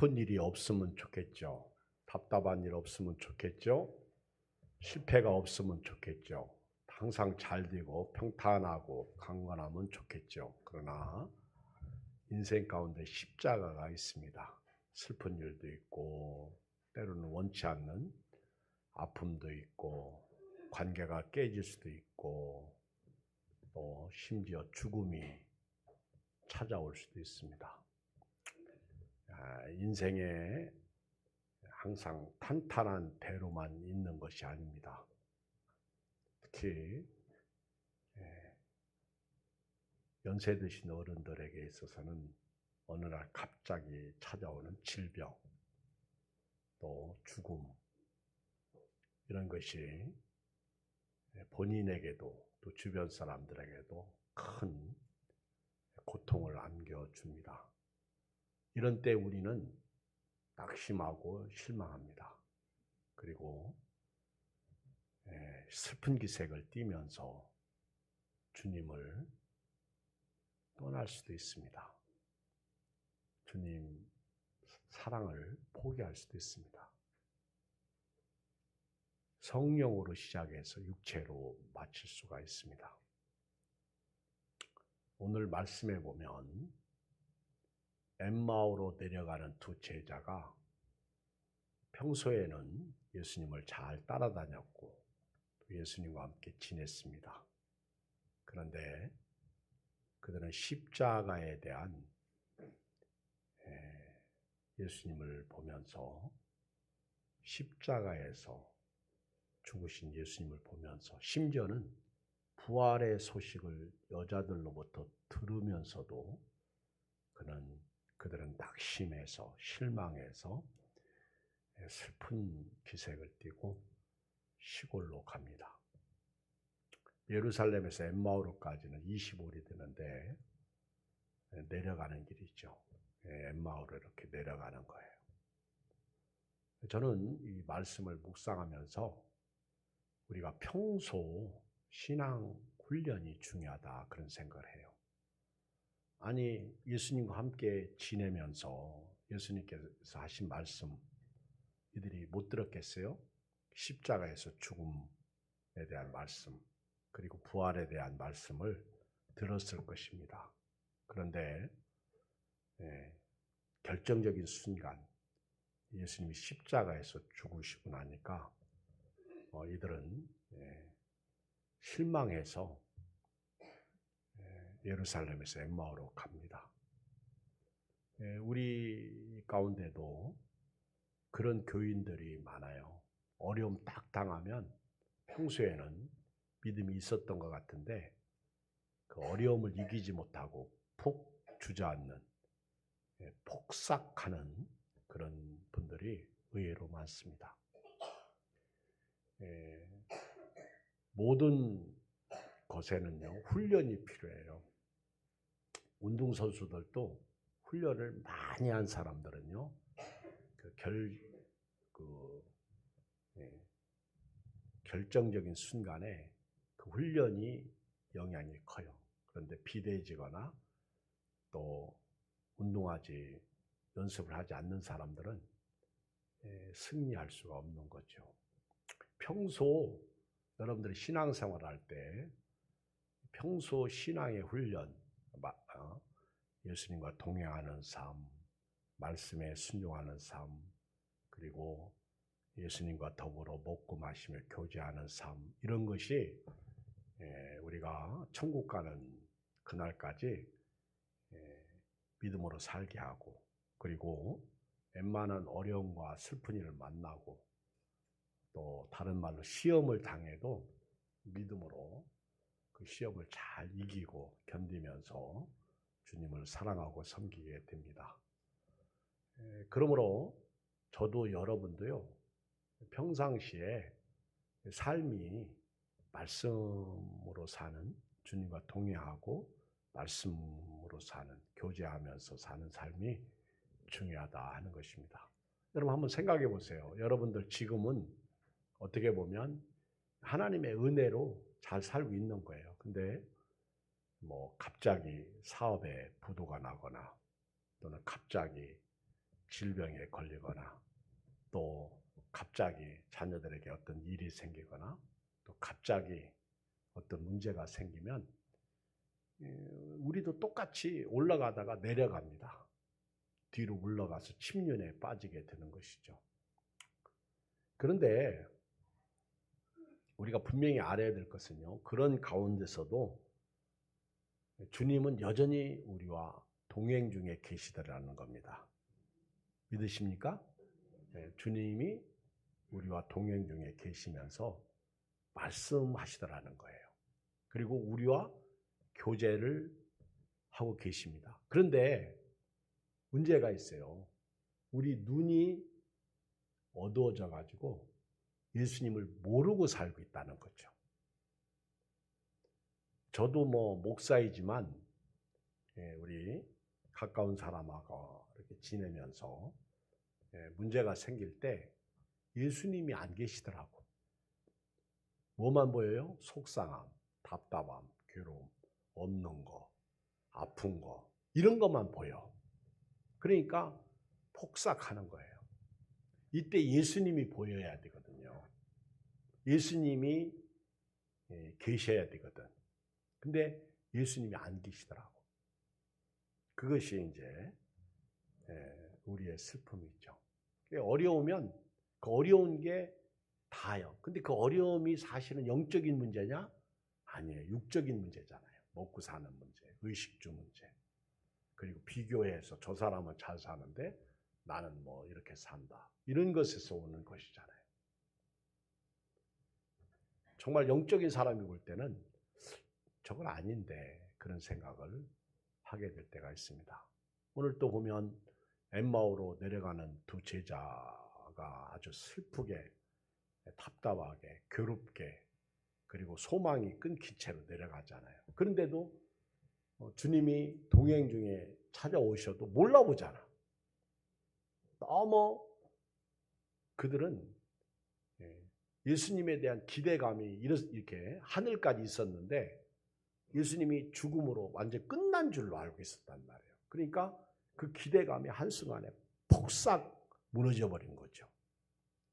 슬픈 일이 없으면 좋겠죠. 답답한 일 없으면 좋겠죠. 실패가 없으면 좋겠죠. 항상 잘 되고 평탄하고 강건하면 좋겠죠. 그러나 인생 가운데 십자가가 있습니다. 슬픈 일도 있고 때로는 원치 않는 아픔도 있고 관계가 깨질 수도 있고 또 심지어 죽음이 찾아올 수도 있습니다. 인생에 항상 탄탄한 대로만 있는 것이 아닙니다. 특히 연세 드신 어른들에게 있어서는 어느 날 갑자기 찾아오는 질병, 또 죽음, 이런 것이 본인에게도 또 주변 사람들에게도 큰 고통을 안겨줍니다. 이런 때 우리는 낙심하고 실망합니다. 그리고 슬픈 기색을 띠면서 주님을 떠날 수도 있습니다. 주님 사랑을 포기할 수도 있습니다. 성령으로 시작해서 육체로 마칠 수가 있습니다. 오늘 말씀에 보면 엠마오로 내려가는 두 제자가 평소에는 예수님을 잘 따라다녔고 예수님과 함께 지냈습니다. 그런데 그들은 십자가에 대한 예수님을 보면서 십자가에서 죽으신 예수님을 보면서 심지어는 부활의 소식을 여자들로부터 들으면서도 그들은 낙심해서 실망해서 슬픈 기색을 띠고 시골로 갑니다. 예루살렘에서 엠마오로까지는 25일이 되는데 내려가는 길이죠. 엠마오로 이렇게 내려가는 거예요. 저는 이 말씀을 묵상하면서 우리가 평소 신앙 훈련이 중요하다 그런 생각을 해요. 아니 예수님과 함께 지내면서 예수님께서 하신 말씀 이들이 못 들었겠어요? 십자가에서 죽음에 대한 말씀 그리고 부활에 대한 말씀을 들었을 것입니다. 그런데 결정적인 순간 예수님이 십자가에서 죽으시고 나니까 이들은 실망해서 예루살렘에서 엠마오로 갑니다. 우리 가운데도 그런 교인들이 많아요. 어려움 딱 당하면 평소에는 믿음이 있었던 것 같은데 그 어려움을 이기지 못하고 푹 주저앉는 폭삭하는 그런 분들이 의외로 많습니다. 모든 것에는요 훈련이 필요해요. 운동선수들도 훈련을 많이 한 사람들은요 결정적인 순간에 그 훈련이 영향이 커요. 그런데 비대해지거나 또 운동하지 연습을 하지 않는 사람들은 승리할 수가 없는 거죠. 평소 여러분들이 신앙생활 할 때 평소 신앙의 훈련, 예수님과 동행하는 삶, 말씀에 순종하는 삶, 그리고 예수님과 더불어 먹고 마시며 교제하는 삶, 이런 것이 우리가 천국 가는 그날까지 믿음으로 살게 하고, 그리고 웬만한 어려움과 슬픈 일을 만나고 또 다른 말로 시험을 당해도 믿음으로 그 시험을 잘 이기고 견디면서 주님을 사랑하고 섬기게 됩니다. 그러므로 저도 여러분도요 평상시에 삶이 말씀으로 사는, 주님과 동행하고 말씀으로 사는, 교제하면서 사는 삶이 중요하다 하는 것입니다. 여러분 한번 생각해 보세요. 여러분들 지금은 어떻게 보면 하나님의 은혜로 잘 살고 있는 거예요. 근데 갑자기 사업에 부도가 나거나 또는 갑자기 질병에 걸리거나 또 갑자기 자녀들에게 어떤 일이 생기거나 또 갑자기 어떤 문제가 생기면 우리도 똑같이 올라가다가 내려갑니다. 뒤로 물러가서 침륜에 빠지게 되는 것이죠. 그런데 우리가 분명히 알아야 될 것은요. 그런 가운데서도 주님은 여전히 우리와 동행 중에 계시더라는 겁니다. 믿으십니까? 네, 주님이 우리와 동행 중에 계시면서 말씀하시더라는 거예요. 그리고 우리와 교제를 하고 계십니다. 그런데 문제가 있어요. 우리 눈이 어두워져 가지고 예수님을 모르고 살고 있다는 거죠. 저도 목사이지만 우리 가까운 사람하고 이렇게 지내면서 문제가 생길 때 예수님이 안 계시더라고. 뭐만 보여요? 속상함, 답답함, 괴로움, 없는 거, 아픈 거 이런 것만 보여. 그러니까 폭삭하는 거예요. 이때 예수님이 보여야 되거든요. 예수님이 계셔야 되거든. 근데 예수님이 안 계시더라고. 그것이 이제 우리의 슬픔이죠. 어려우면 그 어려운 게 다요. 근데 그 어려움이 사실은 영적인 문제냐? 아니에요. 육적인 문제잖아요. 먹고 사는 문제, 의식주 문제. 그리고 비교해서 저 사람은 잘 사는데 나는 이렇게 산다. 이런 것에서 오는 것이잖아요. 정말 영적인 사람이 볼 때는 저건 아닌데 그런 생각을 하게 될 때가 있습니다. 오늘 또 보면 엠마오로 내려가는 두 제자가 아주 슬프게 답답하게 괴롭게 그리고 소망이 끊긴 채로 내려가잖아요. 그런데도 주님이 동행 중에 찾아오셔도 몰라보잖아. 너무 그들은 예수님에 대한 기대감이 이렇게 하늘까지 있었는데 예수님이 죽음으로 완전히 끝난 줄로 알고 있었단 말이에요. 그러니까 그 기대감이 한순간에 폭삭 무너져 버린 거죠.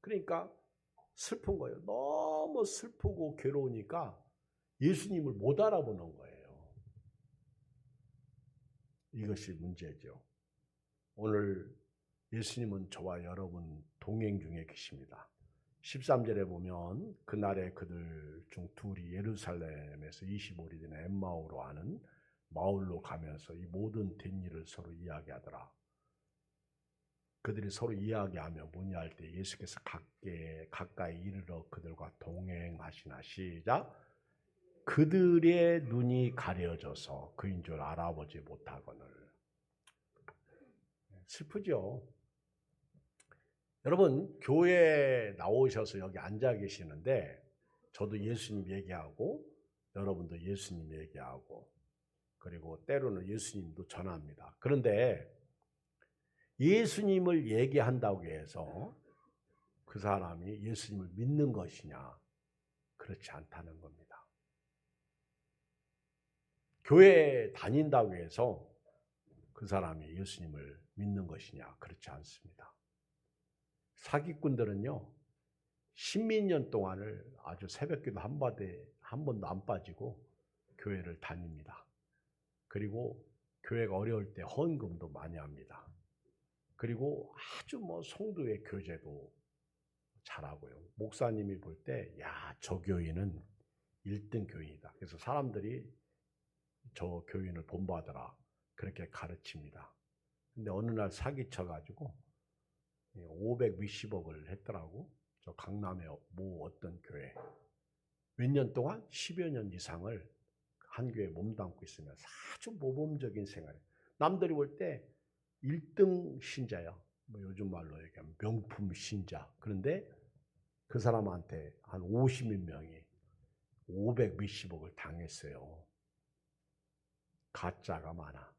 그러니까 슬픈 거예요. 너무 슬프고 괴로우니까 예수님을 못 알아보는 거예요. 이것이 문제죠. 오늘 예수님은 저와 여러분 동행 중에 계십니다. 13절에 보면 그날에 그들 중 둘이 예루살렘에서 25리 된 엠마오로 하는 마을로 가면서 이 모든 된 일을 서로 이야기하더라. 그들이 서로 이야기하며 문의할 때 예수께서 가까이 이르러 그들과 동행하시나. 시작. 그들의 눈이 가려져서 그인 줄 알아보지 못하거늘. 슬프죠. 여러분 교회에 나오셔서 여기 앉아 계시는데 저도 예수님 얘기하고 여러분도 예수님 얘기하고 그리고 때로는 예수님도 전합니다. 그런데 예수님을 얘기한다고 해서 그 사람이 예수님을 믿는 것이냐? 그렇지 않다는 겁니다. 교회에 다닌다고 해서 그 사람이 예수님을 믿는 것이냐? 그렇지 않습니다. 사기꾼들은요, 십몇 년 동안을 아주 새벽기도 한 번도 안 빠지고 교회를 다닙니다. 그리고 교회가 어려울 때 헌금도 많이 합니다. 그리고 아주 성도의 교제도 잘하고요. 목사님이 볼 때, 야, 저 교인은 1등 교인이다. 그래서 사람들이 저 교인을 본받으라. 그렇게 가르칩니다. 근데 어느 날 사기쳐가지고 500 몇십억을 했더라고. 저 강남의 모 어떤 교회. 몇 년 동안 10여 년 이상을 한 교회에 몸담고 있으면서 아주 모범적인 생활. 남들이 볼 때 1등 신자야. 요즘 말로 얘기하면 명품 신자. 그런데 그 사람한테 한 50여 명이 500 몇십억을 당했어요. 가짜가 많아.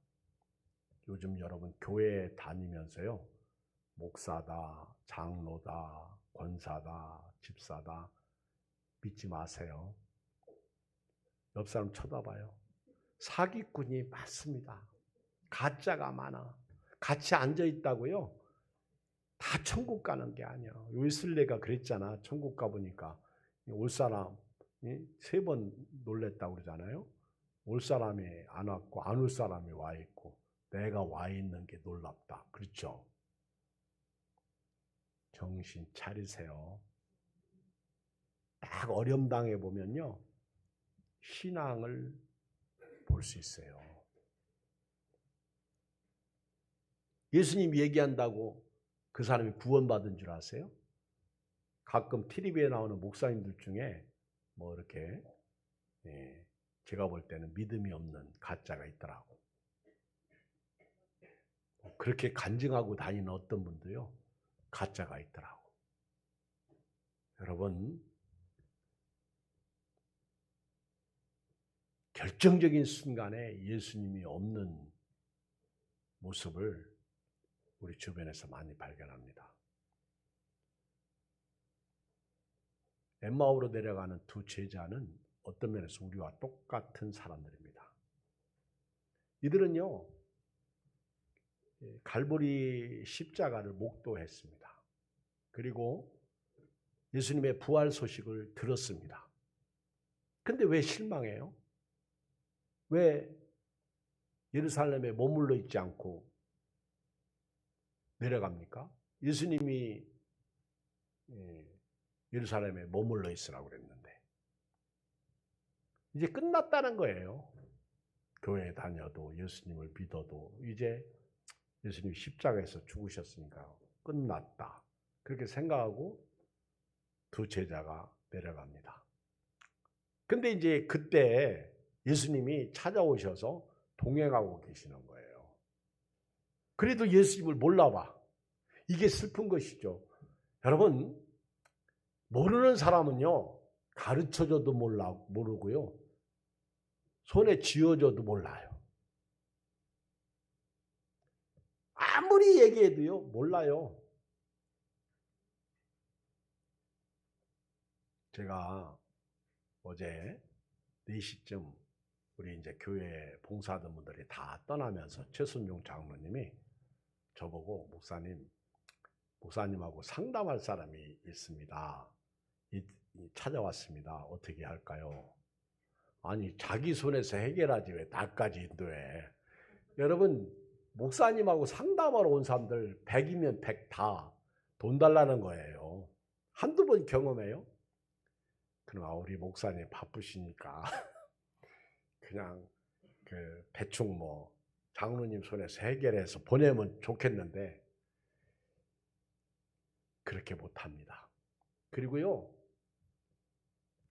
요즘 여러분 교회에 다니면서요. 목사다, 장로다, 권사다, 집사다 믿지 마세요. 옆 사람 쳐다봐요. 사기꾼이 많습니다. 가짜가 많아. 같이 앉아 있다고요. 다 천국 가는 게 아니야. 웨슬레가 그랬잖아. 천국 가보니까 올 사람 3번 놀랬다고 그러잖아요. 올 사람이 안 왔고 안 올 사람이 와 있고 내가 와 있는 게 놀랍다. 그렇죠? 정신 차리세요. 딱 어려움 당해 보면요. 신앙을 볼 수 있어요. 예수님 얘기한다고 그 사람이 구원받은 줄 아세요? 가끔 TV에 나오는 목사님들 중에 뭐 이렇게 제가 볼 때는 믿음이 없는 가짜가 있더라고. 그렇게 간증하고 다니는 어떤 분도요. 가짜가 있더라고. 여러분 결정적인 순간에 예수님이 없는 모습을 우리 주변에서 많이 발견합니다. 엠마오로 내려가는 두 제자는 어떤 면에서 우리와 똑같은 사람들입니다. 이들은요, 갈보리 십자가를 목도했습니다. 그리고 예수님의 부활 소식을 들었습니다. 근데 왜 실망해요? 왜 예루살렘에 머물러 있지 않고 내려갑니까? 예수님이 예루살렘에 머물러 있으라고 그랬는데 이제 끝났다는 거예요. 교회에 다녀도 예수님을 믿어도 이제 예수님이 십자가에서 죽으셨으니까 끝났다. 그렇게 생각하고 두 제자가 내려갑니다. 근데 이제 그때 예수님이 찾아오셔서 동행하고 계시는 거예요. 그래도 예수님을 몰라봐. 이게 슬픈 것이죠. 여러분, 모르는 사람은요, 가르쳐줘도 모르고요, 손에 쥐어줘도 몰라요. 아무리 얘기해도요, 몰라요. 제가 어제 4시쯤 우리 이제 교회 봉사하던 분들이 다 떠나면서 최순종 장로님이 저보고 목사님하고 상담할 사람이 있습니다. 찾아왔습니다. 어떻게 할까요? 아니 자기 손에서 해결하지 왜 나까지 인도해. 여러분 목사님하고 상담하러 온 사람들 100이면 100 다 돈 달라는 거예요. 한두 번 경험해요? 그럼 우리 목사님 바쁘시니까 그냥 대충 뭐 장로님 손에서 해결해서 보내면 좋겠는데 그렇게 못합니다. 그리고요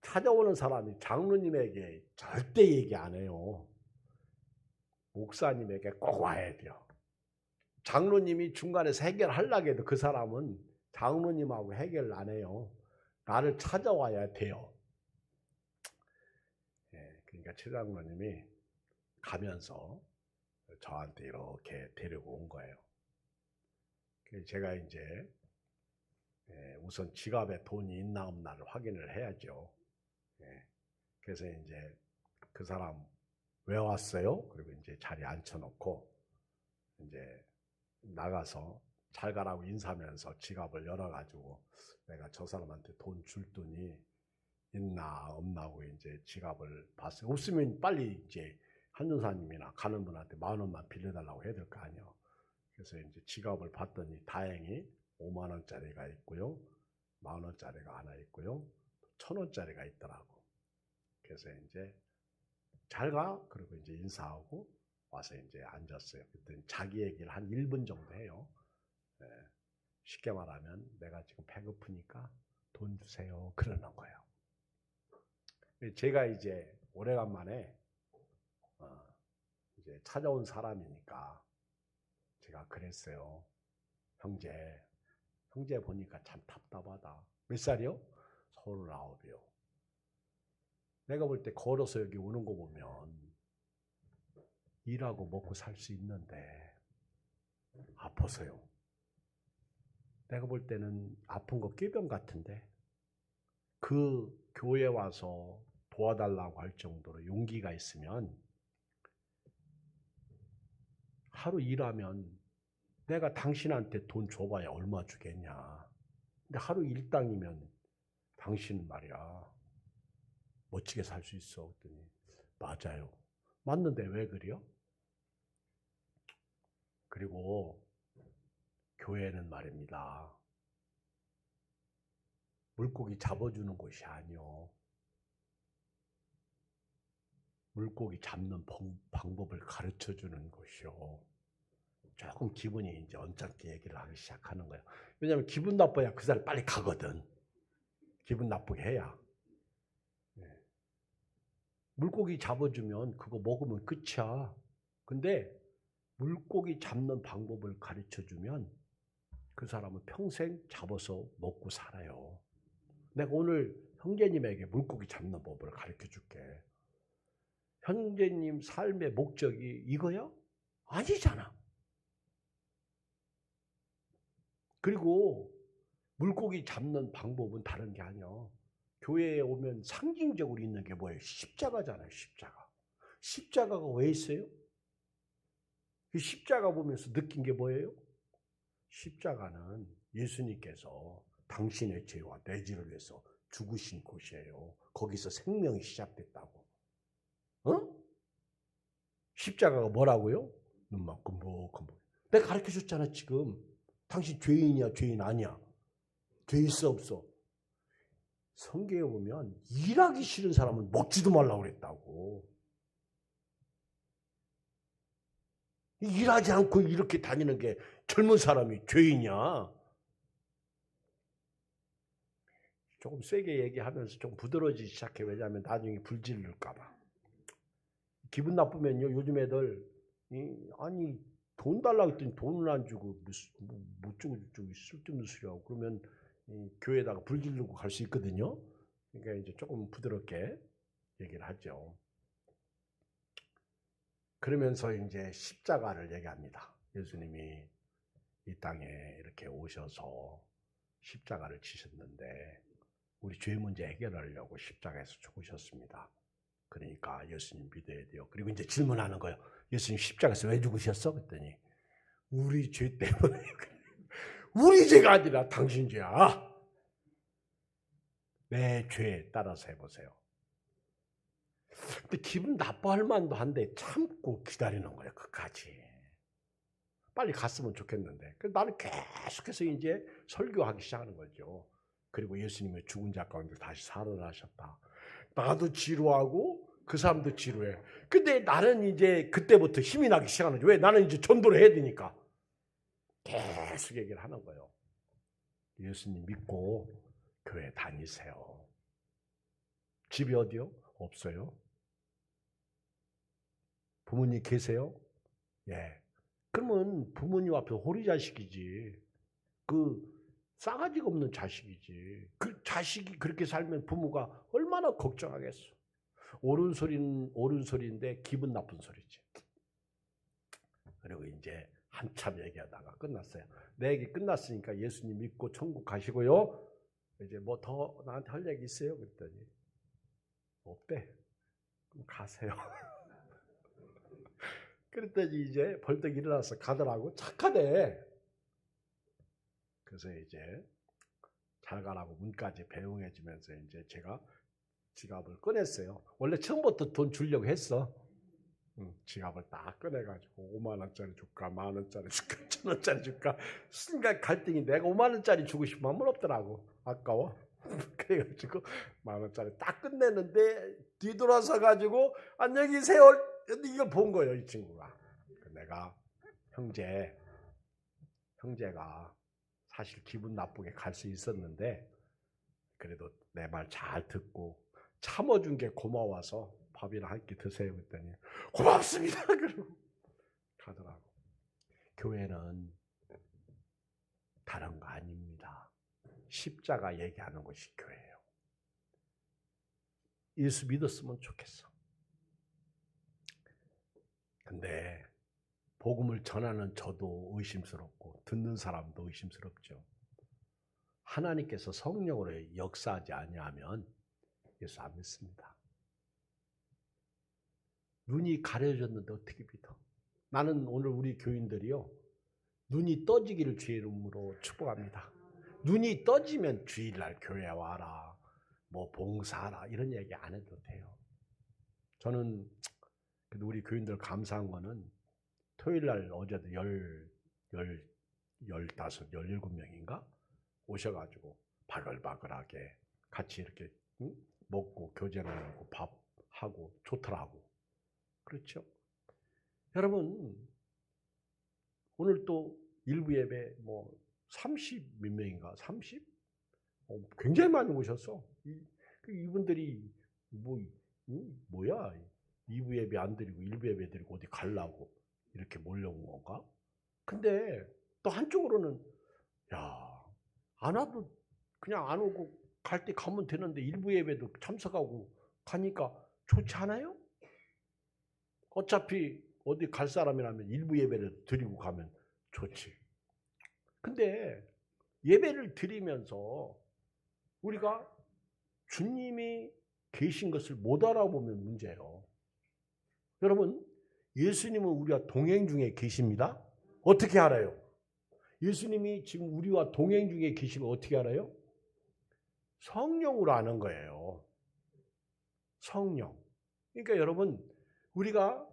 찾아오는 사람이 장로님에게 절대 얘기 안 해요. 목사님에게 꼭 와야 돼요. 장로님이 중간에서 해결하려고 해도 그 사람은 장로님하고 해결 안 해요. 나를 찾아와야 돼요. 그러니까 최 장로님이 가면서 저한테 이렇게 데리고 온 거예요. 제가 이제 우선 지갑에 돈이 있나 없나를 확인을 해야죠. 그래서 이제 그 사람 왜 왔어요? 그리고 이제 자리에 앉혀놓고 이제 나가서 잘 가라고 인사하면서 지갑을 열어가지고 내가 저 사람한테 돈 줄 돈이 있나 없나고 이제 지갑을 봤어요. 없으면 빨리 이제 한전사님이나 가는 분한테 10,000원만 빌려달라고 해야 될 거 아니에요. 그래서 이제 지갑을 봤더니 다행히 50,000원짜리가 있고요, 10,000원짜리가 하나 있고요, 1,000원짜리가 있더라고. 그래서 이제 잘 가. 그리고 이제 인사하고 와서 이제 앉았어요. 그때 자기 얘기를 한 1분 정도 해요. 쉽게 말하면 내가 지금 배고프니까 돈 주세요. 그러는 거예요. 제가 이제 오래간만에 이제 찾아온 사람이니까 제가 그랬어요. 형제 보니까 참 답답하다. 몇 살이요? 39이요. 내가 볼 때 걸어서 여기 오는 거 보면 일하고 먹고 살 수 있는데 아파서요. 내가 볼 때는 아픈 거 꾀병 같은데 그 교회 와서 도와달라고 할 정도로 용기가 있으면 하루 일하면 내가 당신한테 돈 줘봐야 얼마 주겠냐. 근데 하루 일당이면 당신 말이야 멋지게 살 수 있어. 그랬더니 맞아요. 맞는데 왜 그래요? 그리고 교회는 말입니다. 물고기 잡아주는 곳이 아니요. 물고기 잡는 방법을 가르쳐주는 곳이요. 조금 기분이 이제 언짢게 얘기를 하기 시작하는 거예요. 왜냐하면 기분 나빠야 그 사람이 빨리 가거든. 기분 나쁘게 해야. 물고기 잡아주면 그거 먹으면 끝이야. 근데 물고기 잡는 방법을 가르쳐주면 그 사람은 평생 잡아서 먹고 살아요. 내가 오늘 형제님에게 물고기 잡는 법을 가르쳐줄게. 형제님 삶의 목적이 이거야? 아니잖아. 그리고 물고기 잡는 방법은 다른 게 아니야. 교회에 오면 상징적으로 있는 게 뭐예요? 십자가잖아요. 십자가. 십자가가 왜 있어요? 그 십자가 보면서 느낀 게 뭐예요? 십자가는 예수님께서 당신의 죄와 내 죄를 위해서 죽으신 곳이에요. 거기서 생명이 시작됐다고. 어? 십자가가 뭐라고요? 눈만큼 끔벅끔벅. 내가 가르쳐줬잖아 지금. 당신 죄인이야 죄인 아니야? 죄 있어 없어? 성경에 보면 일하기 싫은 사람은 먹지도 말라고 그랬다고. 일하지 않고 이렇게 다니는 게 젊은 사람이 죄인이야. 조금 세게 얘기하면서 좀 부드러워지기 시작해. 왜냐하면 나중에 불질를까 봐. 기분 나쁘면요. 요즘 애들 아니 돈 달라고 했더니 돈을 안 주고 못 주고 쓸데없는 소리하고 그러면 교회에다가 불지르고 갈 수 있거든요. 그러니까 이제 조금 부드럽게 얘기를 하죠. 그러면서 이제 십자가를 얘기합니다. 예수님이 이 땅에 이렇게 오셔서 십자가를 지셨는데 우리 죄 문제 해결하려고 십자가에서 죽으셨습니다. 그러니까 예수님 믿어야 돼요. 그리고 이제 질문하는 거예요. 예수님 십자가에서 왜 죽으셨어? 그랬더니 우리 죄 때문에. 우리 죄가 아니라 당신 죄야. 내 죄에 따라서 해보세요. 근데 기분 나빠할 만도 한데 참고 기다리는 거예요. 끝까지. 빨리 갔으면 좋겠는데. 그래서 나는 계속해서 이제 설교하기 시작하는 거죠. 그리고 예수님의 죽은 자 가운데 다시 살아나셨다. 나도 지루하고 그 사람도 지루해. 근데 나는 이제 그때부터 힘이 나기 시작하는 거죠. 왜? 나는 이제 전도를 해야 되니까. 계속 얘기를 하는 거예요. 예수님 믿고 교회 다니세요. 집이 어디요? 없어요. 부모님 계세요? 예. 그러면 부모님 앞에 호리자식이지. 그 싸가지가 없는 자식이지. 그 자식이 그렇게 살면 부모가 얼마나 걱정하겠어. 옳은 소리인데 기분 나쁜 소리지. 그리고 이제 한참 얘기하다가 끝났어요. 내 얘기 끝났으니까 예수님 믿고 천국 가시고요. 이제 뭐 더 나한테 할 얘기 있어요? 그랬더니 없대. 그럼 가세요. 그랬더니 이제 벌떡 일어나서 가더라고. 착하대. 그래서 이제 잘 가라고 문까지 배웅해 주면서 이제 제가 지갑을 꺼냈어요. 원래 처음부터 돈 주려고 했어. 지갑을 딱 꺼내가지고 5만 원짜리 줄까, 만 원짜리 줄까, 1,000원짜리 줄까. 순간 갈등이 내가 5만 원짜리 주고 싶으면 아무런 없더라고. 아까워. 그래가지고 만 원짜리 딱 끝내는데 뒤돌아서 가지고 안녕히 계세요. 이걸 본 거예요, 이 친구가. 내가 형제가 사실 기분 나쁘게 갈 수 있었는데 그래도 내 말 잘 듣고 참아준 게 고마워서 밥이나 한 끼 드세요. 그랬더니 고맙습니다. 그러고 가더라고. 교회는 다른 거 아닙니다. 십자가 얘기하는 것이 교회예요. 예수 믿었으면 좋겠어. 근데 복음을 전하는 저도 의심스럽고 듣는 사람도 의심스럽죠. 하나님께서 성령으로 역사하지 아니하면 예수 안 믿습니다. 눈이 가려졌는데 어떻게 믿어? 나는 오늘 우리 교인들이요. 눈이 떠지기를 주의 이름으로 축복합니다. 눈이 떠지면 주일날 교회 와라, 뭐 봉사하라 이런 얘기 안 해도 돼요. 저는 우리 교인들 감사한 거는 토요일날 어제도 17명인가 오셔가지고 바글바글하게 같이 이렇게 먹고 교제 나누고 밥하고 좋더라고. 그렇죠? 여러분 오늘 또 일부 예배 뭐 30 몇 명인가 30? 굉장히 많이 오셨어. 이분들이 뭐야 2부 예배 안 드리고 1부 예배 드리고 어디 가려고 이렇게 몰려온 건가? 근데 또 한쪽으로는 야, 안 와도 그냥 안 오고 갈 때 가면 되는데 1부 예배도 참석하고 가니까 좋지 않아요? 어차피 어디 갈 사람이라면 1부 예배를 드리고 가면 좋지. 근데 예배를 드리면서 우리가 주님이 계신 것을 못 알아보면 문제예요. 여러분, 예수님은 우리와 동행 중에 계십니다. 어떻게 알아요? 예수님이 지금 우리와 동행 중에 계신 거 어떻게 알아요? 성령으로 아는 거예요. 성령. 그러니까 여러분, 우리가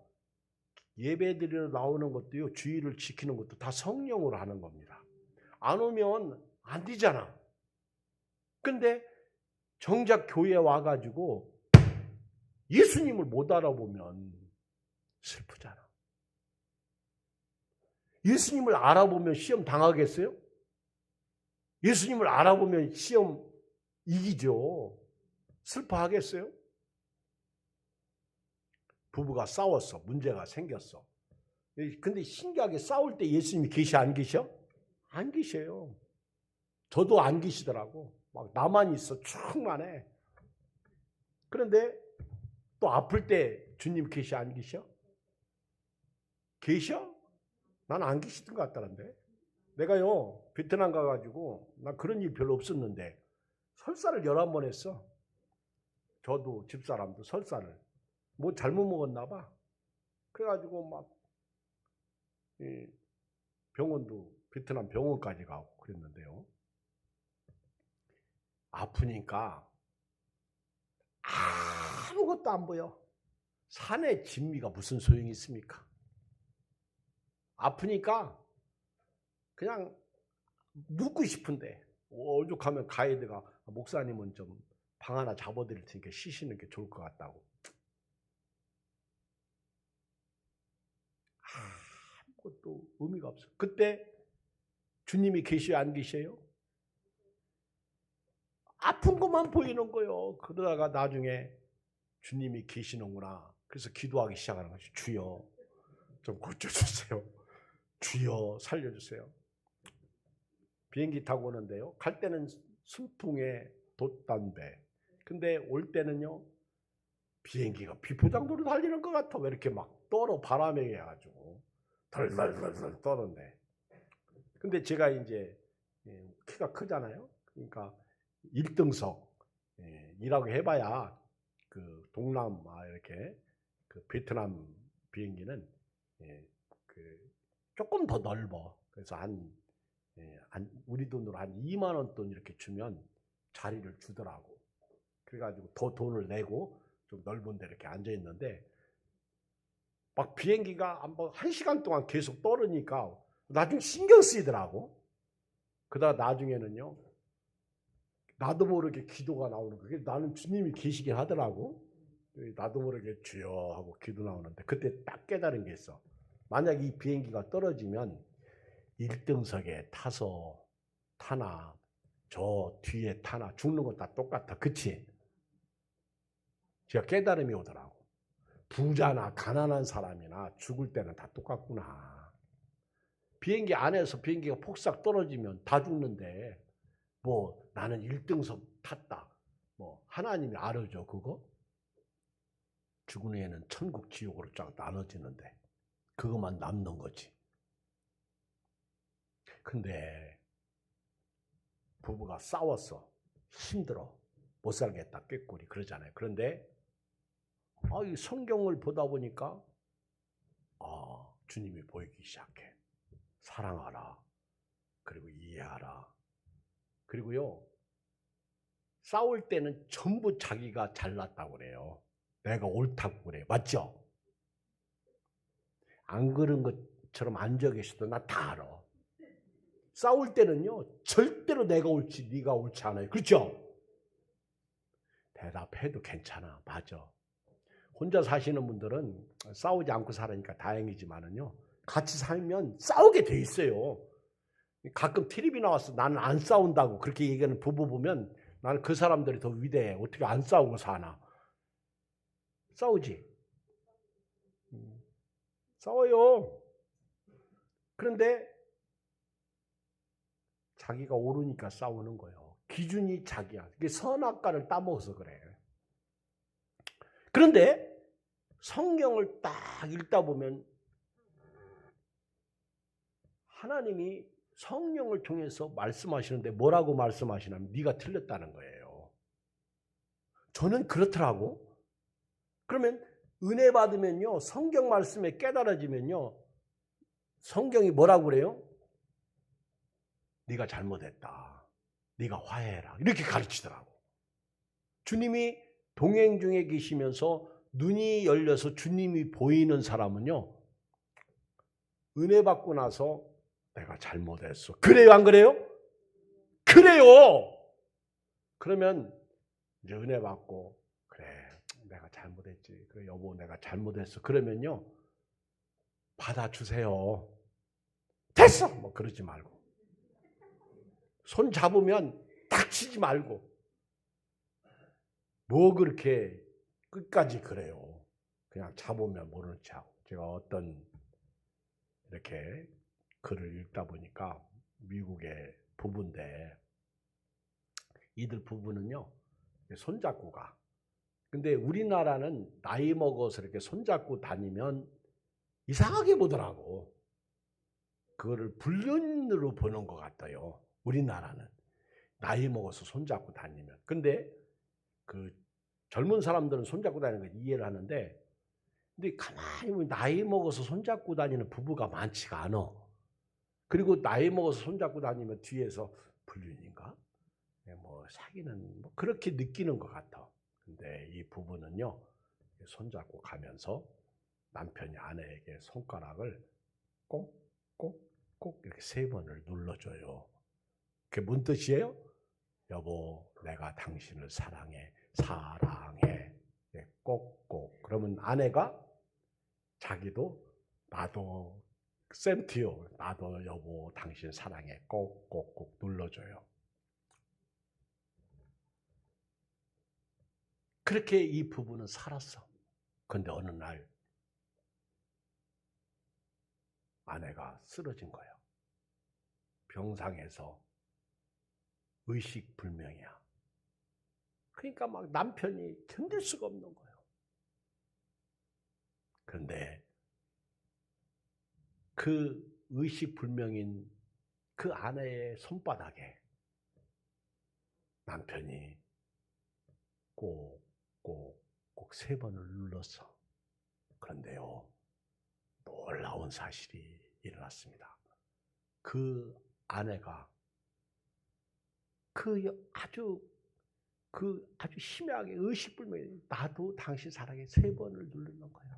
예배드리러 나오는 것도요, 주의를 지키는 것도 다 성령으로 하는 겁니다. 안 오면 안 되잖아. 근데 정작 교회에 와가지고 예수님을 못 알아보면 슬프잖아. 예수님을 알아보면 시험 당하겠어요? 예수님을 알아보면 시험 이기죠. 슬퍼하겠어요? 부부가 싸웠어. 문제가 생겼어. 근데 신기하게 싸울 때 예수님이 계셔 안 계셔? 안 계셔요. 저도 안 계시더라고. 막 나만 있어. 충만해. 그런데 또 아플 때 주님 계셔 안 계셔? 계셔? 난 안 계시던 것 같다는데. 내가요 베트남 가가지고 나 그런 일 별로 없었는데 설사를 11번 했어. 저도 집사람도 설사를. 뭐 잘못 먹었나 봐. 그래가지고 막 병원도 베트남 병원까지 가고 그랬는데요. 아프니까 아무것도 안 보여. 산의 진미가 무슨 소용이 있습니까? 아프니까 그냥 눕고 싶은데 오죽하면 가이드가 목사님은 좀 방 하나 잡아드릴 테니까 쉬시는 게 좋을 것 같다고. 아무것도 의미가 없어. 그때 주님이 계셔요 안 계셔요? 아픈 것만 보이는 거예요. 그러다가 나중에 주님이 계시는구나. 그래서 기도하기 시작하는 거죠. 주여 좀 고쳐주세요. 주여 살려주세요. 비행기 타고 오는데요. 갈 때는 순풍에 돛담배. 근데 올 때는요. 비행기가 비포장도로 달리는 것 같아. 왜 이렇게 막 떨어 바람에 해가지고 덜덜덜덜 떠는데. 근데 제가 이제 키가 크잖아요. 그러니까 1등석 이라고 해봐야 그 동남아 이렇게 그 베트남 비행기는 그 조금 더 넓어. 그래서 우리 돈으로 한 2만 원 돈 이렇게 주면 자리를 주더라고. 그래가지고 더 돈을 내고 좀 넓은 데 이렇게 앉아 있는데 막 비행기가 한번 1시간 동안 계속 떠르니까 나중에 신경 쓰이더라고. 그러다 나중에는요. 나도 모르게 기도가 나오는 거예요. 나는 주님이 계시긴 하더라고. 나도 모르게 주여 하고 기도 나오는데 그때 딱 깨달은 게 있어. 만약 이 비행기가 떨어지면 1등석에 타나 저 뒤에 타나 죽는 건 다 똑같아. 그치? 제가 깨달음이 오더라고. 부자나 가난한 사람이나 죽을 때는 다 똑같구나. 비행기 안에서 비행기가 폭삭 떨어지면 다 죽는데 뭐 나는 1등석 탔다. 뭐 하나님이 알아줘 그거? 죽은 후에는 천국 지옥으로 쫙 나눠지는데 그것만 남는 거지. 근데 부부가 싸웠어. 힘들어. 못 살겠다. 꾀꼬리 그러잖아요. 그런데 이 성경을 보다 보니까 주님이 보이기 시작해. 사랑하라. 그리고 이해하라. 그리고요, 싸울 때는 전부 자기가 잘났다고 그래요. 내가 옳다고 그래요. 맞죠? 안 그런 것처럼 앉아 계셔도 나 다 알아. 싸울 때는요, 절대로 내가 옳지 네가 옳지 않아요. 그렇죠? 대답해도 괜찮아. 맞아. 혼자 사시는 분들은 싸우지 않고 살으니까 다행이지만은요, 같이 살면 싸우게 돼 있어요. 가끔 텔레비 나와서 나는 안 싸운다고 그렇게 얘기하는 부부 보면 나는 그 사람들이 더 위대해. 어떻게 안 싸우고 사나. 싸우지. 싸워요. 그런데 자기가 옳으니까 싸우는 거예요. 기준이 자기야. 그게 선악과를 따먹어서 그래. 그런데 성경을 딱 읽다 보면 하나님이 성령을 통해서 말씀하시는데 뭐라고 말씀하시냐면 네가 틀렸다는 거예요. 저는 그렇더라고. 그러면 은혜 받으면요, 성경 말씀에 깨달아지면요, 성경이 뭐라고 그래요? 네가 잘못했다. 네가 화해해라. 이렇게 가르치더라고. 주님이 동행 중에 계시면서 눈이 열려서 주님이 보이는 사람은요, 은혜 받고 나서 내가 잘못했어. 그래요, 안 그래요? 그래요. 그러면 이제 은혜 받고 그래, 내가 잘못했지. 그래, 여보, 내가 잘못했어. 그러면요, 받아주세요. 됐어. 뭐 그러지 말고. 손 잡으면 닥치지 말고. 뭐 그렇게 끝까지 그래요. 그냥 잡으면 모르는 척. 제가 어떤 이렇게 글을 읽다 보니까 미국의 부부인데 이들 부부는요, 손잡고 가. 근데 우리나라는 나이 먹어서 이렇게 손잡고 다니면 이상하게 보더라고. 그거를 불륜으로 보는 것 같아요. 우리나라는 나이 먹어서 손잡고 다니면. 근데 그 젊은 사람들은 손잡고 다니는 걸 이해를 하는데, 근데 가만히 보면 나이 먹어서 손잡고 다니는 부부가 많지가 않아. 그리고 나이 먹어서 손잡고 다니면 뒤에서 불륜인가? 뭐 사귀는 뭐 그렇게 느끼는 것 같아. 근데 이 부부는요, 손잡고 가면서 남편이 아내에게 손가락을 꼭꼭꼭 이렇게 3번을 눌러줘요. 그게 뭔 뜻이에요? 여보, 내가 당신을 사랑해. 사랑해. 꼭꼭. 그러면 아내가 자기도 나도 샘티요. 나도 여보 당신 사랑해. 꼭꼭꼭 눌러줘요. 그렇게 이 부부는 살았어. 그런데 어느 날 아내가 쓰러진 거예요. 병상에서 의식불명이야. 그러니까 막 남편이 견딜 수가 없는 거예요. 그런데 그 의식불명인 그 아내의 손바닥에 남편이 꼭꼭 3번을 눌렀어. 그런데요, 놀라운 사실이 일어났습니다. 그 아내가 아주 심하게 의식불명이 나도 당신 사랑해 3번을 누르는 거예요.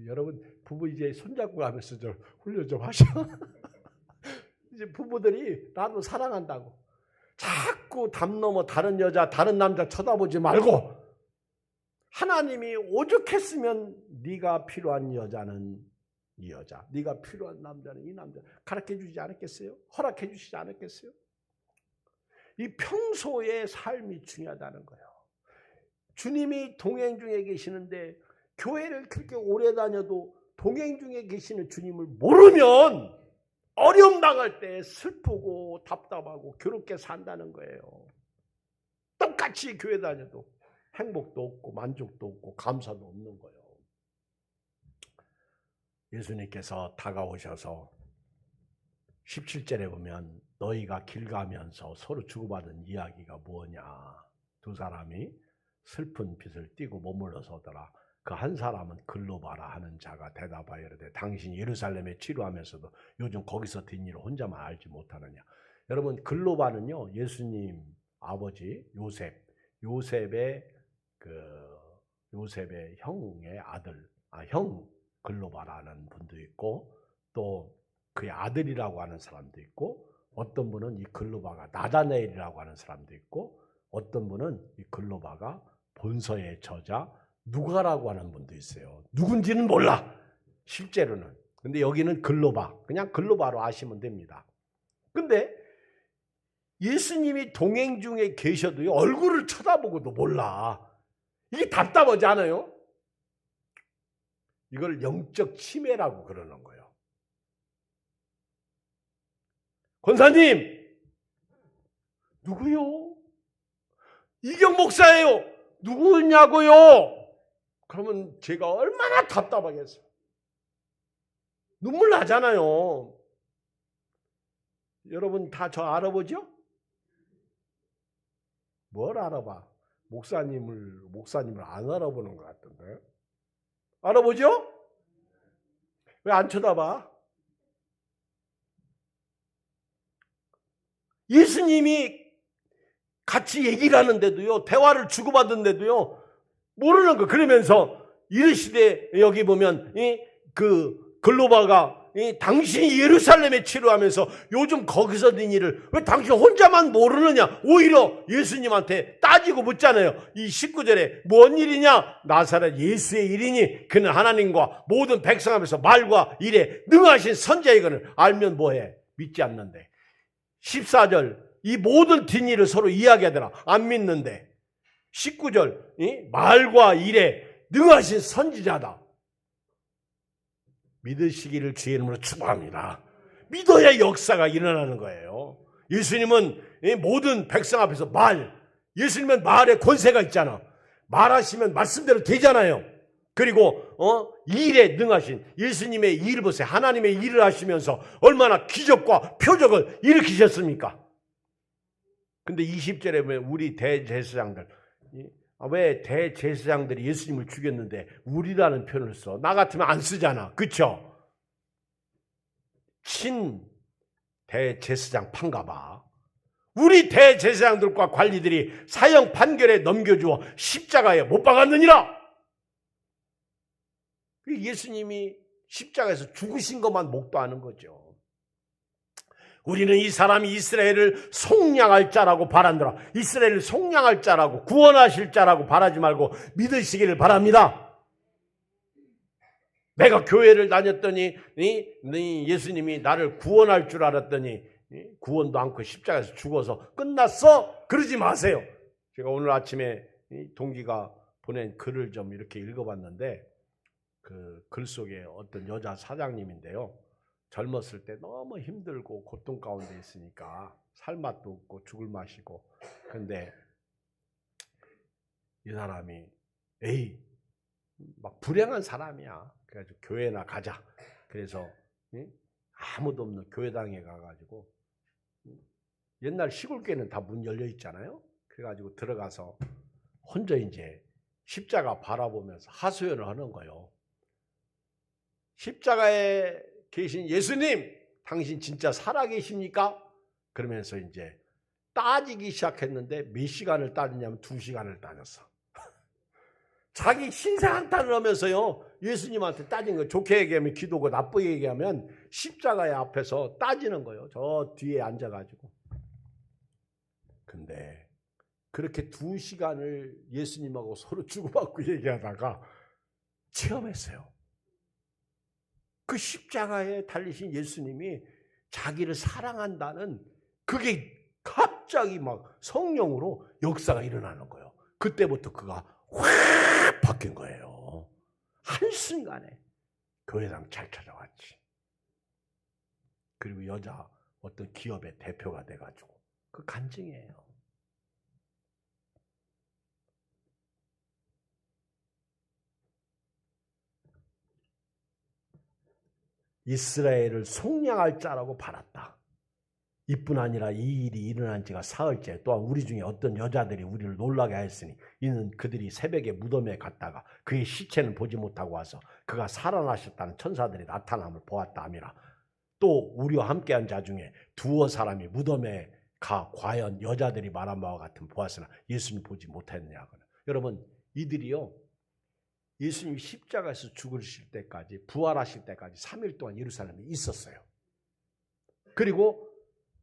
여러분 부부 이제 손잡고 가면서 좀 훈련 좀 하셔. 이제 부부들이 나도 사랑한다고 자꾸 담 넘어 다른 여자 다른 남자 쳐다보지 말고 하나님이 오죽했으면 네가 필요한 여자는 이 여자, 네가 필요한 남자는 이 남자 가르쳐 주지 않았겠어요? 허락해 주시지 않았겠어요? 이 평소의 삶이 중요하다는 거예요. 주님이 동행 중에 계시는데 교회를 그렇게 오래 다녀도 동행 중에 계시는 주님을 모르면 어려움 당할 때 슬프고 답답하고 괴롭게 산다는 거예요. 똑같이 교회 다녀도 행복도 없고 만족도 없고 감사도 없는 거예요. 예수님께서 다가오셔서 17절에 보면 너희가 길 가면서 서로 주고받은 이야기가 뭐냐. 두 사람이 슬픈 빛을 띠고 머물러 서더라. 그 한 사람은 글로바라 하는 자가 대답하여 이르되 당신이 예루살렘에 치료하면서도 요즘 거기서 된 일을 혼자만 알지 못하느냐. 여러분 글로바는요 예수님 아버지 요셉의 요셉의 형의 아들 형 글로바라는 분도 있고 또 그의 아들이라고 하는 사람도 있고 어떤 분은 이 글로바가 나다네엘이라고 하는 사람도 있고 어떤 분은 이 글로바가 본서의 저자 누가라고 하는 분도 있어요. 누군지는 몰라. 실제로는. 근데 여기는 글로바. 그냥 글로바로 아시면 됩니다. 근데 예수님이 동행 중에 계셔도요. 얼굴을 쳐다보고도 몰라. 이게 답답하지 않아요? 이걸 영적 치매라고 그러는 거예요. 권사님! 누구요? 이경 목사예요. 누구냐고요? 그러면 제가 얼마나 답답하겠어요. 눈물 나잖아요. 여러분 다 저 알아보죠? 뭘 알아봐? 목사님을 안 알아보는 것 같던데. 알아보죠? 왜 안 쳐다봐? 예수님이 같이 얘기를 하는데도요, 대화를 주고받는데도요, 모르는 거. 그러면서 이르시되 여기 보면 그 글로바가 당신이 예루살렘에 치료하면서 요즘 거기서 된 일을 왜 당신 혼자만 모르느냐. 오히려 예수님한테 따지고 묻잖아요. 이 19절에 뭔 일이냐. 나사렛 예수의 일이니 그는 하나님과 모든 백성 앞에서 말과 일에 능하신 선자이거늘 알면 뭐해. 믿지 않는데. 14절 이 모든 뒷일을 서로 이야기하더라. 안 믿는데. 19절 말과 일에 능하신 선지자다. 믿으시기를 주의 이름으로 축복합니다. 믿어야 역사가 일어나는 거예요. 예수님은 모든 백성 앞에서 예수님은 말에 권세가 있잖아. 말하시면 말씀대로 되잖아요. 그리고 일에 능하신 예수님의 일을 보세요. 하나님의 일을 하시면서 얼마나 기적과 표적을 일으키셨습니까? 근데 20절에 보면 우리 대제사장들 왜 대제사장들이 예수님을 죽였는데 우리라는 표현을 써? 나 같으면 안 쓰잖아. 그렇죠? 친 대제사장 판가봐. 우리 대제사장들과 관리들이 사형 판결에 넘겨주어 십자가에 못 박았느니라. 예수님이 십자가에서 죽으신 것만 목도하는 거죠. 우리는 이 사람이 이스라엘을 속량할 자라고 바란다. 이스라엘을 속량할 자라고 구원하실 자라고 바라지 말고 믿으시기를 바랍니다. 내가 교회를 다녔더니 예수님이 나를 구원할 줄 알았더니 구원도 않고 십자가에서 죽어서 끝났어? 그러지 마세요. 제가 오늘 아침에 동기가 보낸 글을 좀 이렇게 읽어봤는데 그 글 속에 어떤 여자 사장님인데요. 젊었을 때 너무 힘들고 고통 가운데 있으니까 살 맛도 없고 죽을 맛이고 그런데 이 사람이 막 불행한 사람이야. 그래가지고 교회나 가자. 그래서 아무도 없는 교회당에 가가지고 옛날 시골교회는 다 문 열려 있잖아요. 그래가지고 들어가서 혼자 이제 십자가 바라보면서 하소연을 하는 거예요. 십자가에 계신 예수님, 당신 진짜 살아계십니까? 그러면서 이제 따지기 시작했는데 몇 시간을 따지냐면 2시간을 따졌어. 자기 신상한탄을 하면서요. 예수님한테 따진 거예요. 좋게 얘기하면 기도고 나쁘게 얘기하면 십자가의 앞에서 따지는 거예요. 저 뒤에 앉아가지고. 근데 그렇게 2시간을 예수님하고 서로 주고받고 얘기하다가 체험했어요. 그 십자가에 달리신 예수님이 자기를 사랑한다는 그게 갑자기 막 성령으로 역사가 일어나는 거예요. 그때부터 그가 확 바뀐 거예요. 한순간에 교회당 잘 찾아왔지. 그리고 여자 어떤 기업의 대표가 돼가지고 그 간증이에요. 이스라엘을 속량할 자라고 바랐다. 이뿐 아니라 이 일이 일어난 지가 사흘째. 또한 우리 중에 어떤 여자들이 우리를 놀라게 하였으니 이는 그들이 새벽에 무덤에 갔다가 그의 시체는 보지 못하고 와서 그가 살아나셨다는 천사들이 나타남을 보았다 함이라. 또 우리와 함께한 자 중에 두어 사람이 무덤에 가 과연 여자들이 말한 바와 같은 보았으나 예수님 보지 못했느냐. 여러분, 이들이요, 예수님이 십자가에서 죽으실 때까지, 부활하실 때까지 3일 동안 예루살렘에 있었어요. 그리고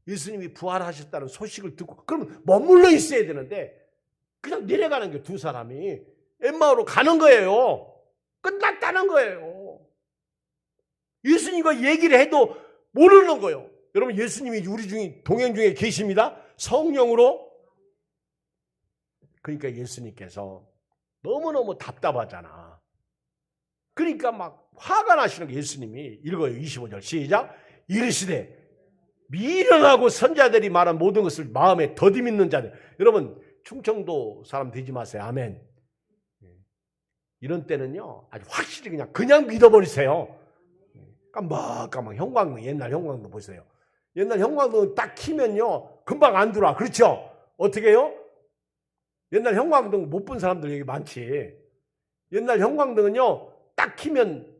예수님이 부활하셨다는 소식을 듣고 그러면 머물러 있어야 되는데 그냥 내려가는 게 두 사람이 엠마오로 가는 거예요. 끝났다는 거예요. 예수님과 얘기를 해도 모르는 거예요. 여러분, 예수님이 우리 중에 동행 중에 계십니다. 성령으로. 그러니까 예수님께서 너무너무 답답하잖아. 그러니까 막 화가 나시는 게 예수님이 읽어요. 25절 시작. 이르시되 미련하고 선자들이 말한 모든 것을 마음에 더디 믿는 자들. 여러분, 충청도 사람 되지 마세요. 아멘. 이런 때는요, 아주 확실히 그냥 믿어버리세요. 깜박깜박 형광등, 옛날 형광등 보세요. 옛날 형광등 딱 키면요, 금방 안 들어와. 그렇죠? 어떻게 해요? 옛날 형광등 못 본 사람들 여기 많지. 옛날 형광등은요, 딱 키면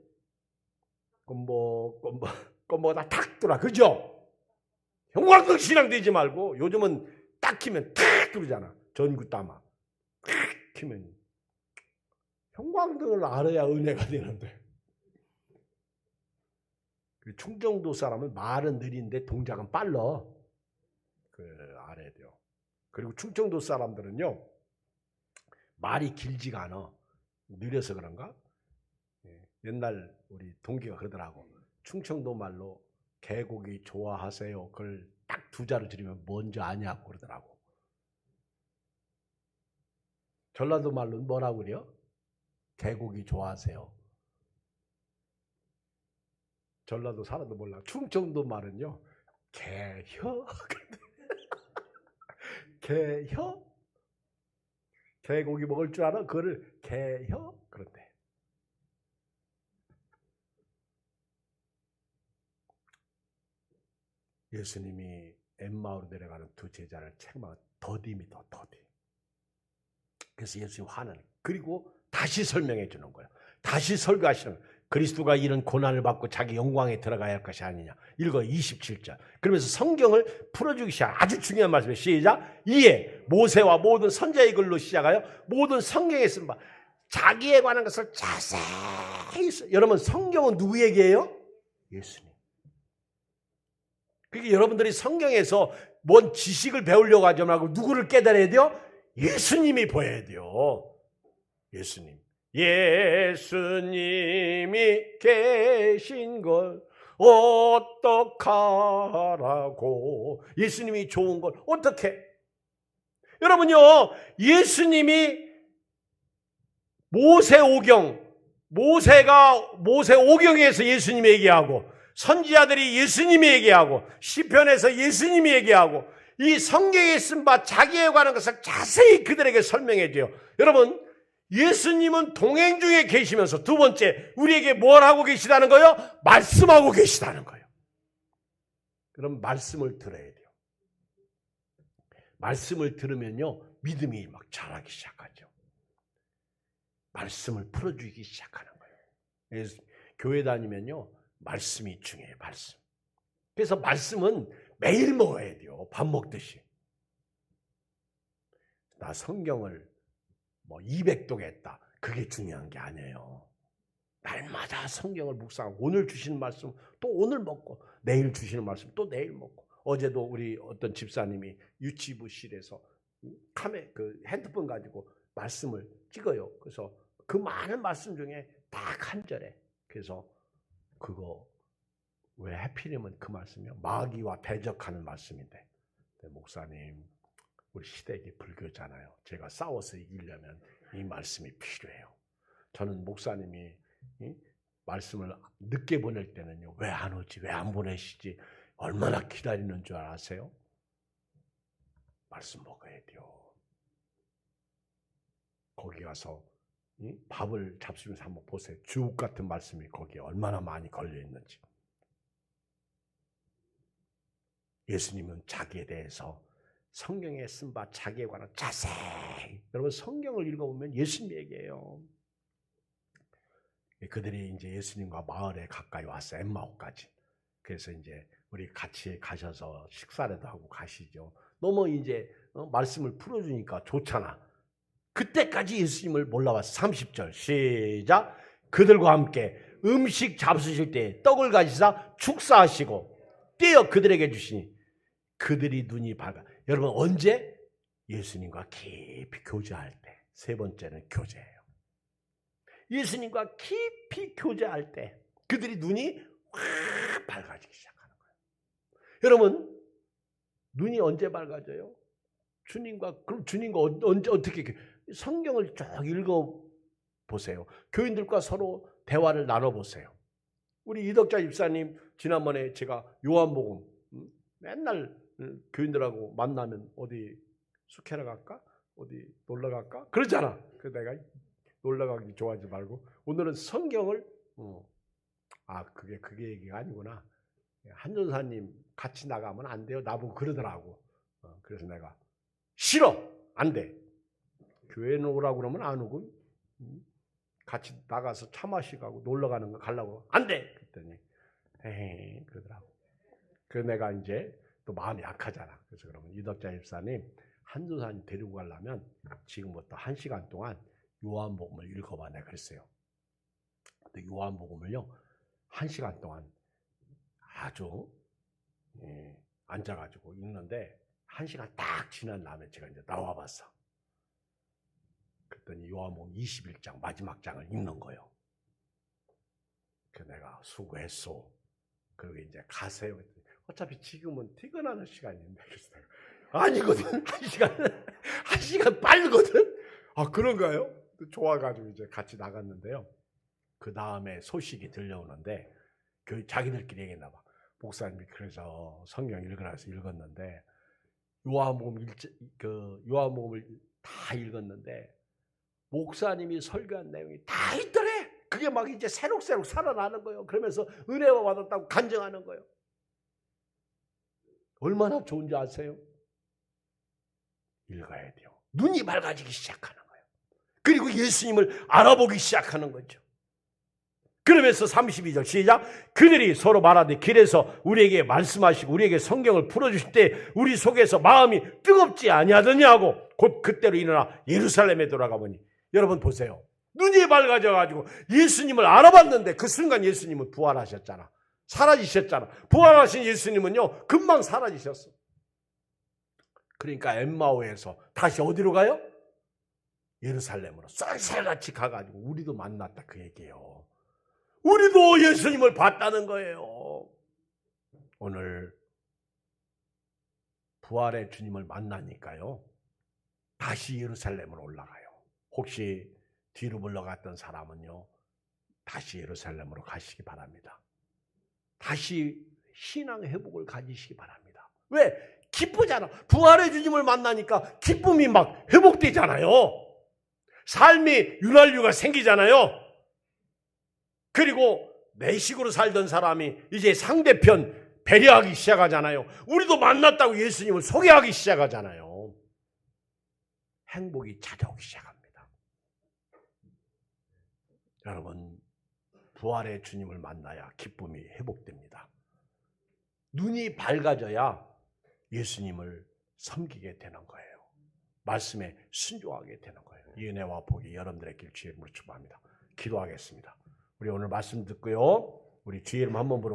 껌뻑 탁 들어와. 그죠? 형광등 신앙 되지 말고 요즘은 딱 키면 탁 들어오잖아. 전구 따마. 탁 키면. 형광등을 알아야 은혜가 되는데. 충청도 사람은 말은 느린데 동작은 빨라. 알아야 돼요. 그리고 충청도 사람들은요, 말이 길지가 않아. 느려서 그런가? 옛날 우리 동기가 그러더라고. 충청도 말로 개고기 좋아하세요. 그걸 딱 두 자로 줄이면 뭔지 아냐고 그러더라고. 전라도 말로는 뭐라고 그래요? 개고기 좋아하세요. 전라도 사람도 몰라. 충청도 말은요, 개혀? 개혀? 개고기 먹을 줄 알아? 그거를 개혀? 그런데. 예수님이 엠마오로 내려가는 두 제자를 책망한 더디입니다. 더디. 그래서 예수님 화는. 그리고 다시 설명해 주는 거예요. 다시 설교하시는 거예요. 그리스도가 이런 고난을 받고 자기 영광에 들어가야 할 것이 아니냐. 읽어 27절. 그러면서 성경을 풀어주기 시작. 아주 중요한 말씀이에요. 시작. 이에 모세와 모든 선지자의 글로 시작하여 모든 성경에 쓴 바 자기에 관한 것을 자세히. 여러분, 성경은 누구 얘기예요? 예수님. 그러니까 여러분들이 성경에서 뭔 지식을 배우려고 하지 말고 누구를 깨달아야 돼요? 예수님이 보여야 돼요. 예수님. 예수님이 계신 걸 어떡하라고. 예수님이 좋은 걸 어떻게. 여러분요, 예수님이 모세 오경에서 예수님이 얘기하고 선지자들이 예수님이 얘기하고 시편에서 예수님이 얘기하고 이 성경에 쓴 바 자기에 관한 것을 자세히 그들에게 설명해 줘요. 여러분, 예수님은 동행 중에 계시면서 두 번째 우리에게 뭘 하고 계시다는 거예요? 말씀하고 계시다는 거예요. 그럼 말씀을 들어야 돼요. 말씀을 들으면요, 믿음이 막 자라기 시작하죠. 말씀을 풀어주기 시작하는 거예요. 그래서 교회 다니면요, 말씀이 중요해요. 말씀. 그래서 말씀은 매일 먹어야 돼요. 밥 먹듯이. 나 성경을 200독 했다. 그게 중요한 게 아니에요. 날마다 성경을 묵상하고 오늘 주시는 말씀 또 오늘 먹고 내일 주시는 말씀 또 내일 먹고. 어제도 우리 어떤 집사님이 유치부실에서 핸드폰 가지고 말씀을 찍어요. 그래서 그 많은 말씀 중에 딱 한 절에, 그래서 그거 왜 하필이면 그 말씀이요? 마귀와 대적하는 말씀인데, 목사님, 우리 시댁이 불교잖아요. 제가 싸워서 이기려면 이 말씀이 필요해요. 저는 목사님이 말씀을 늦게 보낼 때는요, 왜 안 오지? 왜 안 보내시지? 얼마나 기다리는 줄 아세요? 말씀 먹어야 돼요. 거기 가서 밥을 잡수면서 한번 보세요. 주옥 같은 말씀이 거기에 얼마나 많이 걸려 있는지. 예수님은 자기에 대해서 성경에 쓴 바 자기에 관한 자세히, 여러분 성경을 읽어보면 예수님 얘기예요. 그들이 이제 예수님과 마을에 가까이 왔어요. 엠마오까지. 그래서 이제 우리 같이 가셔서 식사라도 하고 가시죠. 너무 이제 말씀을 풀어주니까 좋잖아. 그때까지 예수님을 몰라봤어. 30절 시작. 그들과 함께 음식 잡수실 때 떡을 가지사 축사하시고 떼어 그들에게 주시니 그들이 눈이 밝아. 여러분 언제? 예수님과 깊이 교제할 때. 세 번째는 교제예요. 예수님과 깊이 교제할 때 그들이 눈이 확 밝아지기 시작하는 거예요. 여러분 눈이 언제 밝아져요? 그럼 주님과 언제 어떻게 성경을 쭉 읽어 보세요. 교인들과 서로 대화를 나눠 보세요. 우리 이덕자 집사님 지난번에 제가 요한복음 맨날 교인들하고 만나면 어디 숙회를 갈까? 어디 놀러 갈까? 그러잖아. 그래서 내가 놀러 가기 좋아하지 말고 오늘은 성경을 그게 얘기가 아니구나. 한전사님 같이 나가면 안 돼요. 나보고 그러더라고. 그래서 내가 싫어. 안 돼. 교회에 오라고 그러면 안 오고 같이 나가서 차 마시고 가고 놀러 가는 거 가려고 안 돼. 그랬더니 에이 그러더라고. 그래서 내가 이제 또 마음이 약하잖아. 그래서 그러면 이덕자 집사님 한전사님 데리고 가려면 지금부터 1시간 동안 요한복음을 읽어봐. 내가 그랬어요. 근데 요한복음을요 1시간 동안 아주 앉아가지고 읽는데 1시간 딱 지난 다음에 제가 이제 나와봤어. 그랬더니 요한복음 21장 마지막 장을 읽는 거예요. 그래서 내가 수고했소. 그리고 이제 가세요. 어차피 지금은 퇴근하는 시간인데 그래서 내가 아니거든. 1시간 빠르거든. 아 그런가요? 좋아가지고 이제 같이 나갔는데요. 그 다음에 소식이 들려오는데 자기들끼리 얘기했나 봐. 목사님이 그래서 성경 읽으라 해서 읽었는데 요한복음을 다 읽었는데 목사님이 설교한 내용이 다 있더래. 그게 막 이제 새록새록 살아나는 거예요. 그러면서 은혜와 받았다고 간증하는 거예요. 얼마나 좋은지 아세요? 읽어야 돼요. 눈이 밝아지기 시작하는 거예요. 그리고 예수님을 알아보기 시작하는 거죠. 그러면서 32절 시작. 그들이 서로 말하되 길에서 우리에게 말씀하시고 우리에게 성경을 풀어주실 때 우리 속에서 마음이 뜨겁지 아니하더냐고 곧 그때로 일어나 예루살렘에 돌아가보니. 여러분 보세요. 눈이 밝아져가지고 예수님을 알아봤는데 그 순간 예수님은 부활하셨잖아. 사라지셨잖아. 부활하신 예수님은요 금방 사라지셨어. 그러니까 엠마오에서 다시 어디로 가요? 예루살렘으로 쌀쌀같이 가가지고 우리도 만났다 그 얘기예요. 우리도 예수님을 봤다는 거예요. 오늘 부활의 주님을 만나니까요 다시 예루살렘으로 올라가요. 혹시 뒤로 물러갔던 사람은요 다시 예루살렘으로 가시기 바랍니다. 다시 신앙 회복을 가지시기 바랍니다. 왜? 기쁘잖아. 부활의 주님을 만나니까 기쁨이 막 회복되잖아요. 삶이 윤활유가 생기잖아요. 그리고 내 식으로 살던 사람이 이제 상대편 배려하기 시작하잖아요. 우리도 만났다고 예수님을 소개하기 시작하잖아요. 행복이 찾아오기 시작합니다. 여러분 부활의 주님을 만나야 기쁨이 회복됩니다. 눈이 밝아져야 예수님을 섬기게 되는 거예요. 말씀에 순종하게 되는 거예요. 이 은혜와 복이 여러분들의 길 주의 이름으로 축복합니다. 기도하겠습니다. 우리 오늘 말씀 듣고요. 우리 주의 이름 한번 부르고